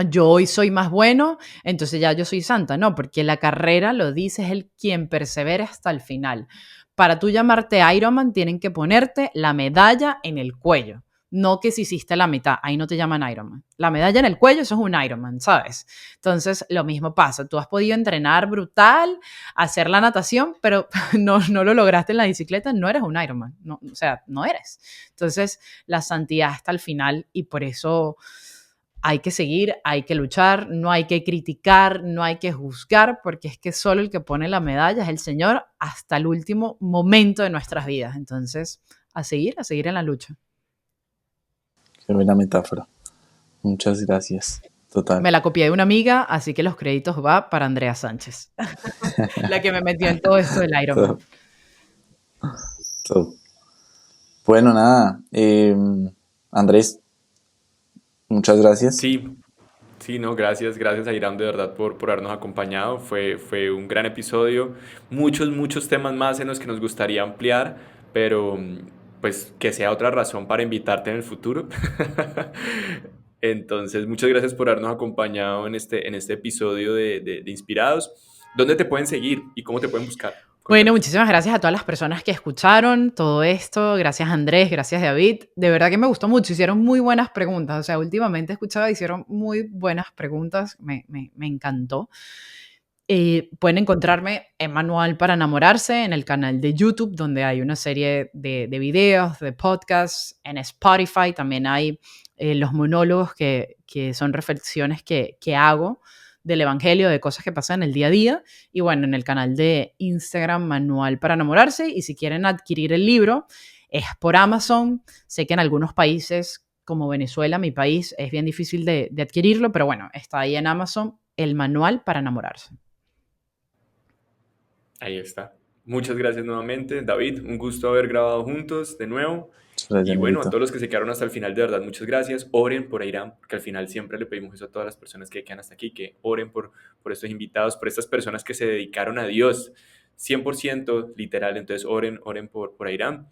yo hoy soy más bueno, entonces ya yo soy santa, no, porque la carrera lo dice es el quien persevera hasta el final. Para tú llamarte Ironman tienen que ponerte la medalla en el cuello. No que si hiciste la mitad, ahí no te llaman Ironman. La medalla en el cuello, eso es un Ironman, ¿sabes? Entonces, lo mismo pasa. Tú has podido entrenar brutal, hacer la natación, pero no lo lograste en la bicicleta, no eres un Ironman. No, o sea, no eres. Entonces, la santidad está al final y por eso hay que seguir, hay que luchar, no hay que criticar, no hay que juzgar, porque es que solo el que pone la medalla es el Señor hasta el último momento de nuestras vidas. Entonces, a seguir en la lucha. Qué buena metáfora. Muchas gracias. Total. Me la copié de una amiga, así que los créditos va para Andrea Sánchez, la que me metió en todo esto del Ironman. Todo, todo. Bueno, nada. Andrés, muchas gracias. Sí, sí, no, gracias a Irán de verdad por habernos acompañado. Fue un gran episodio. Muchos temas más en los que nos gustaría ampliar, pero pues que sea otra razón para invitarte en el futuro. Entonces, muchas gracias por habernos acompañado en este episodio de Inspirados. ¿Dónde te pueden seguir y cómo te pueden buscar? Bueno, Cuéntanos. muchísimas gracias a todas las personas que escucharon todo esto. Gracias Andrés, gracias David. De verdad que me gustó mucho. Hicieron muy buenas preguntas. O sea, últimamente he escuchado, hicieron muy buenas preguntas. Me encantó. Pueden encontrarme en Manual para Enamorarse en el canal de YouTube, donde hay una serie de videos, de podcasts. En Spotify también hay los monólogos que son reflexiones que hago del Evangelio, de cosas que pasan en el día a día. Y bueno, en el canal de Instagram, Manual para Enamorarse. Y si quieren adquirir el libro, es por Amazon. Sé que en algunos países, como Venezuela, mi país, es bien difícil de adquirirlo, pero bueno, está ahí en Amazon, el Manual para Enamorarse. Ahí está. Muchas gracias nuevamente, David. Un gusto haber grabado juntos de nuevo. Muchas gracias, Y bueno, a Negrito. todos los que se quedaron hasta el final, de verdad, muchas gracias. Oren por Irán, porque al final siempre le pedimos eso a todas las personas que quedan hasta aquí, que oren por estos invitados, por estas personas que se dedicaron a Dios. 100% literal. Entonces oren por Airam,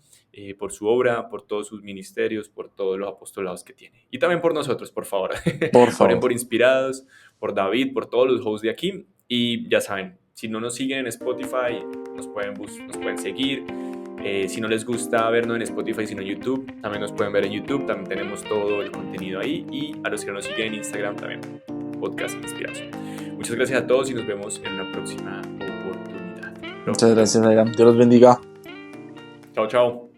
por su obra, por todos sus ministerios, por todos los apostolados que tiene. Y también por nosotros, por favor. Por Oren favor. por Inspirados, por David, por todos los hosts de aquí. Y ya saben, si no nos siguen en Spotify, nos pueden seguir. Si no les gusta vernos en Spotify sino en YouTube, también nos pueden ver en YouTube. También tenemos todo el contenido ahí. Y a los que nos siguen en Instagram también, Podcast Inspirados. Muchas gracias a todos y nos vemos en una próxima oportunidad. Muchas gracias, Airam. Dios los bendiga. Chao, chao.